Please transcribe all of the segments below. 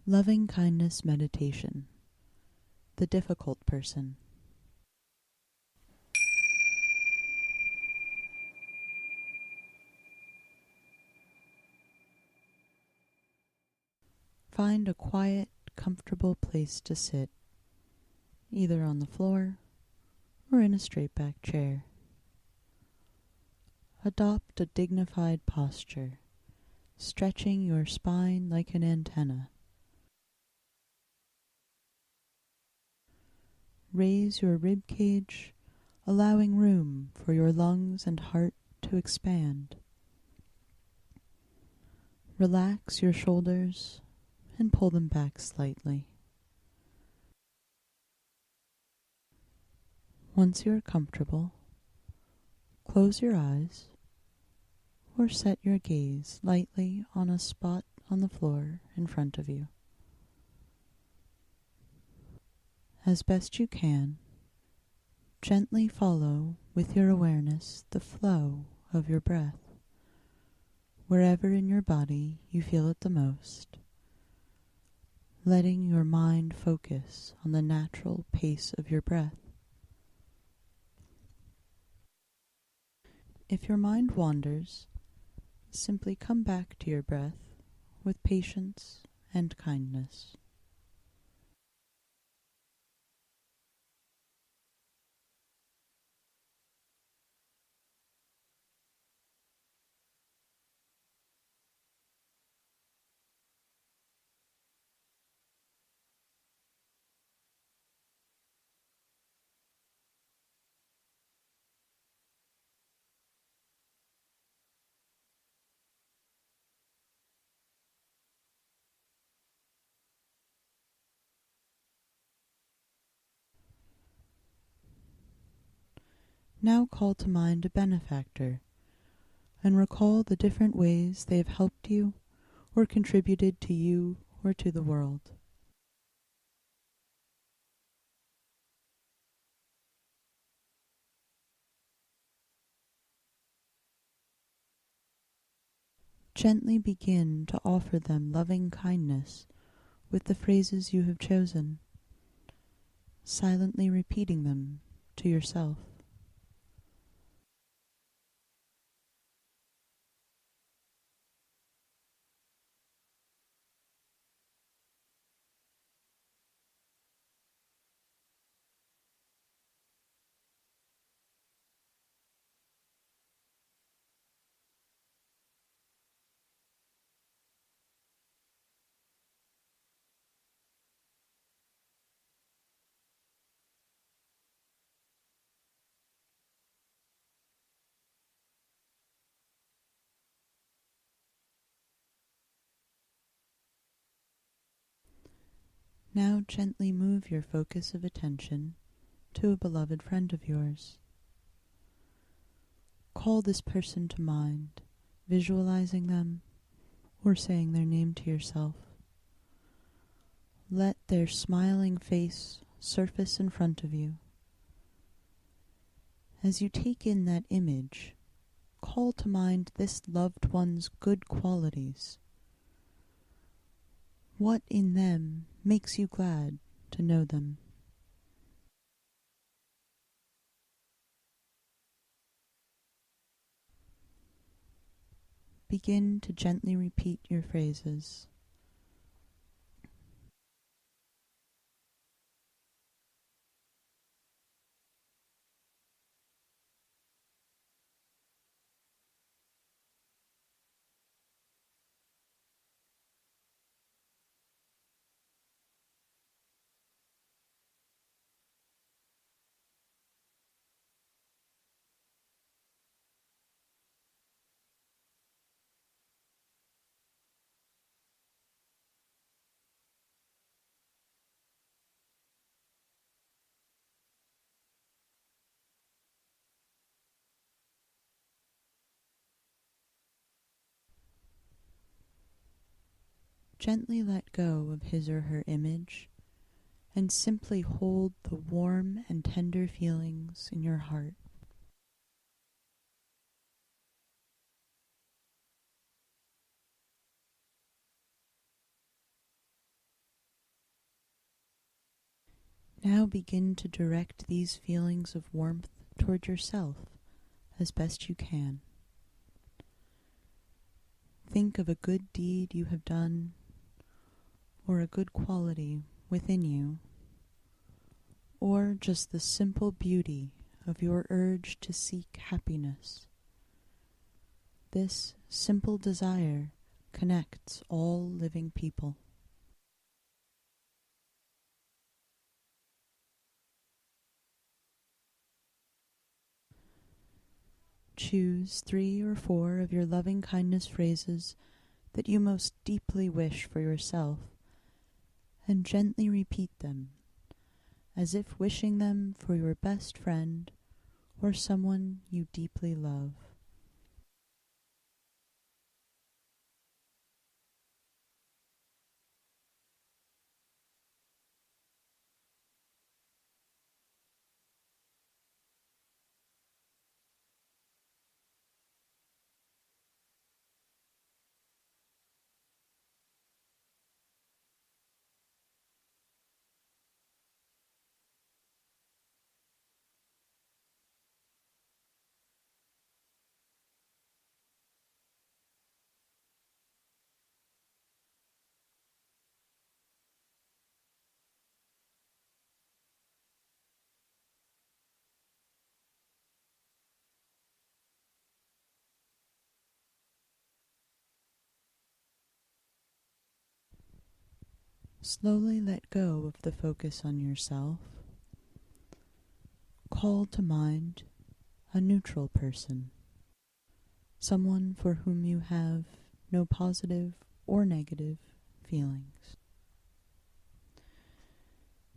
Loving kindness meditation. The difficult person. Find a quiet, comfortable place to sit, either on the floor or in a straight-back chair. Adopt a dignified posture, stretching your spine like an antenna. Raise your rib cage, allowing room for your lungs and heart to expand. Relax your shoulders and pull them back slightly. Once you are comfortable, close your eyes or set your gaze lightly on a spot on the floor in front of you. As best you can, gently follow with your awareness the flow of your breath, wherever in your body you feel it the most, letting your mind focus on the natural pace of your breath. If your mind wanders, simply come back to your breath with patience and kindness. Now call to mind a benefactor and recall the different ways they have helped you or contributed to you or to the world. Gently begin to offer them loving kindness with the phrases you have chosen, silently repeating them to yourself. Now gently move your focus of attention to a beloved friend of yours. Call this person to mind, visualizing them or saying their name to yourself. Let their smiling face surface in front of you. As you take in that image, call to mind this loved one's good qualities. What in them makes you glad to know them? Begin to gently repeat your phrases. Gently let go of his or her image and simply hold the warm and tender feelings in your heart. Now begin to direct these feelings of warmth toward yourself as best you can. Think of a good deed you have done or a good quality within you, or just the simple beauty of your urge to seek happiness. This simple desire connects all living people. Choose 3 or 4 of your loving-kindness phrases that you most deeply wish for yourself, and gently repeat them, as if wishing them for your best friend or someone you deeply love. Slowly let go of the focus on yourself. Call to mind a neutral person, someone for whom you have no positive or negative feelings.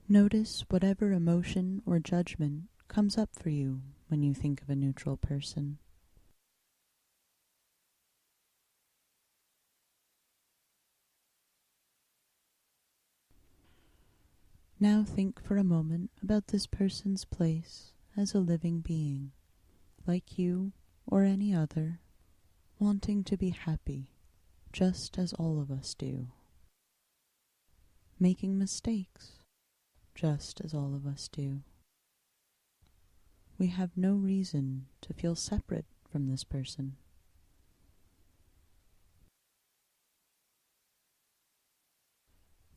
Notice whatever emotion or judgment comes up for you when you think of a neutral person. Now think for a moment about this person's place as a living being, like you or any other, wanting to be happy, just as all of us do. Making mistakes, just as all of us do. We have no reason to feel separate from this person.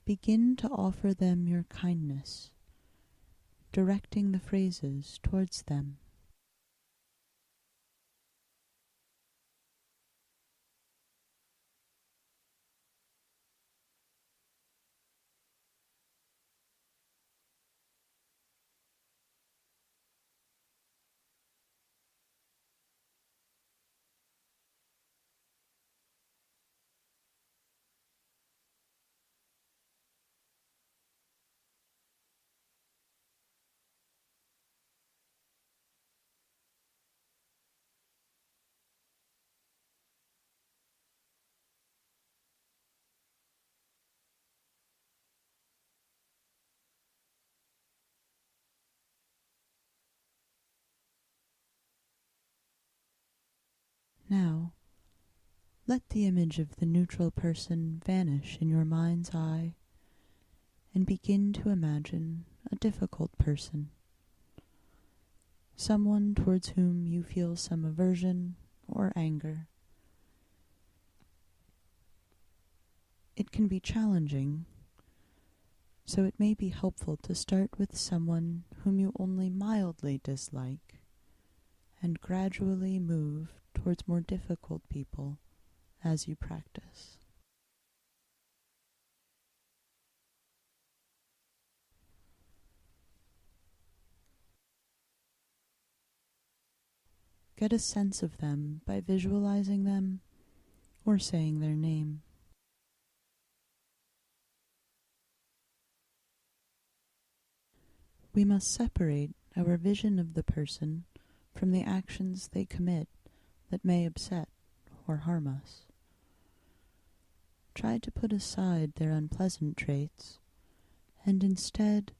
Begin to offer them your kindness, directing the phrases towards them. Now, let the image of the neutral person vanish in your mind's eye and begin to imagine a difficult person, someone towards whom you feel some aversion or anger. It can be challenging, so it may be helpful to start with someone whom you only mildly dislike and gradually move towards more difficult people as you practice. Get a sense of them by visualizing them or saying their name. We must separate our vision of the person from the actions they commit that may upset or harm us. Try to put aside their unpleasant traits and instead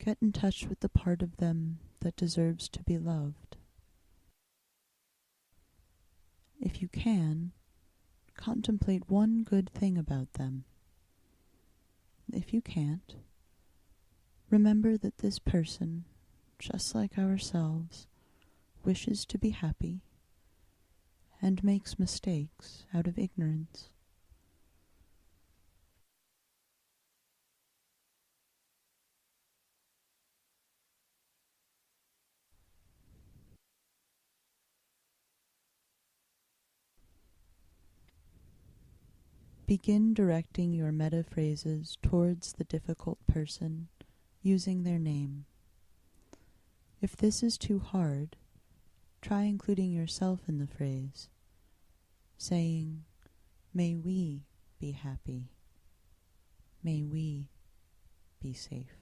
get in touch with the part of them that deserves to be loved. If you can, contemplate one good thing about them. If you can't, Remember that this person, just like ourselves, wishes to be happy and makes mistakes out of ignorance. Begin directing your metta phrases towards the difficult person using their name. If this is too hard, try including yourself in the phrase, saying, "May we be happy. May we be safe."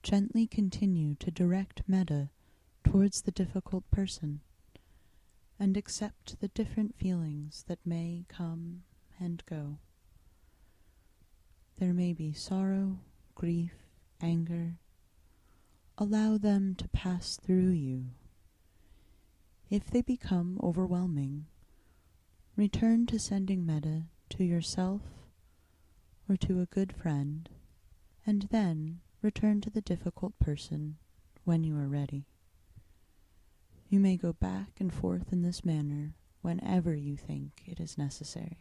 Gently continue to direct metta towards the difficult person and accept the different feelings that may come and go. There may be sorrow, grief, anger. Allow them to pass through you. If they become overwhelming, return to sending metta to yourself or to a good friend, and then return to the difficult person when you are ready. You may go back and forth in this manner whenever you think it is necessary.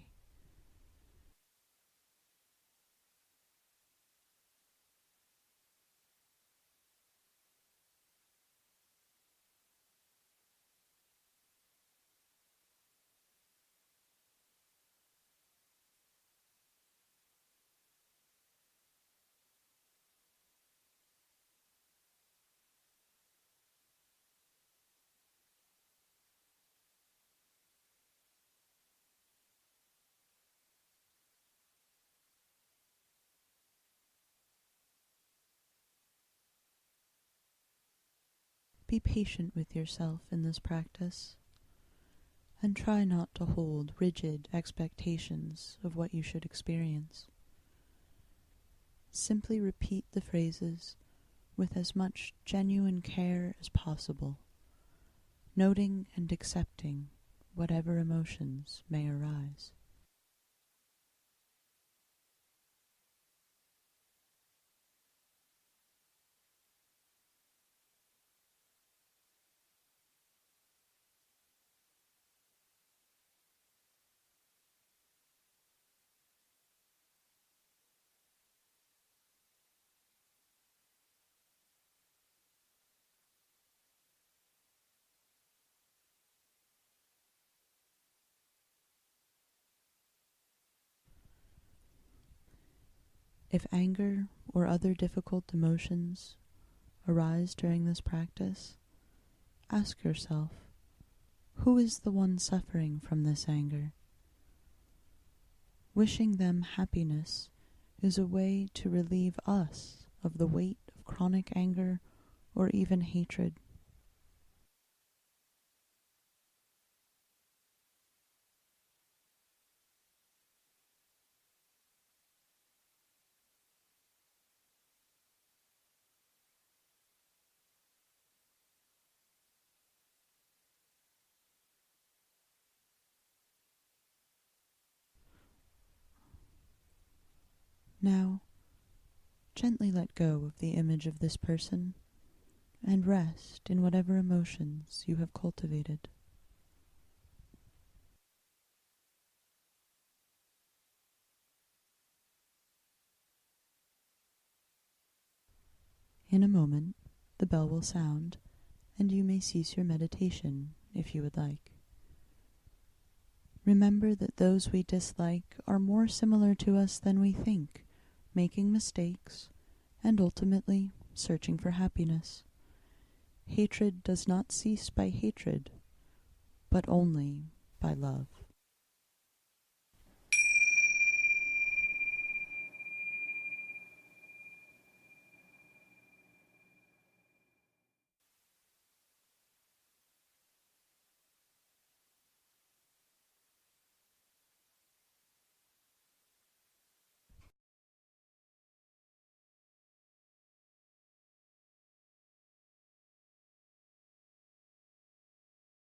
Be patient with yourself in this practice, and try not to hold rigid expectations of what you should experience. Simply repeat the phrases with as much genuine care as possible, noting and accepting whatever emotions may arise. If anger or other difficult emotions arise during this practice, ask yourself, who is the one suffering from this anger? Wishing them happiness is a way to relieve us of the weight of chronic anger or even hatred. Now, gently let go of the image of this person and rest in whatever emotions you have cultivated. In a moment, the bell will sound, and you may cease your meditation if you would like. Remember that those we dislike are more similar to us than we think, making mistakes, and ultimately searching for happiness. Hatred does not cease by hatred, but only by love.